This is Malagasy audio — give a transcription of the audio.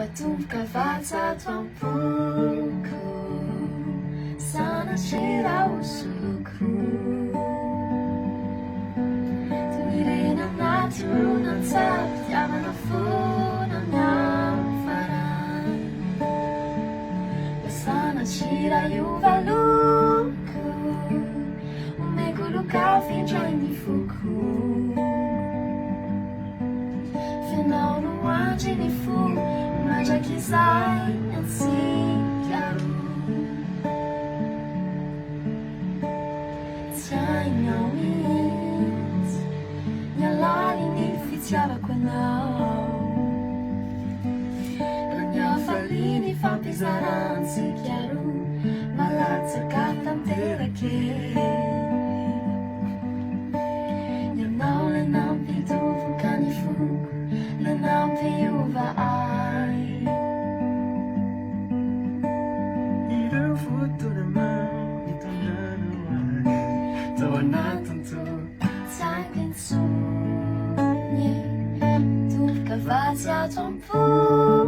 Fatovka vatsatom-poko sanatria osoko Tonirena natronan-tsapy tiavana fona miafarany Sanatria iovaloko omeko lokavindray ny foko Fianao no andry ny fo mandraky izay antsika Tsy hainao mihitsy mialaly ny fitiavako anao Raha miafaly ny fampizarantsika roa malatsaka tanterake Ianao le nampidoboka ny foko le nampiova ay Ireo fotoanamao hitondrano ay Tao anatiny to Tsaingintsony Tovka vatsatom-poko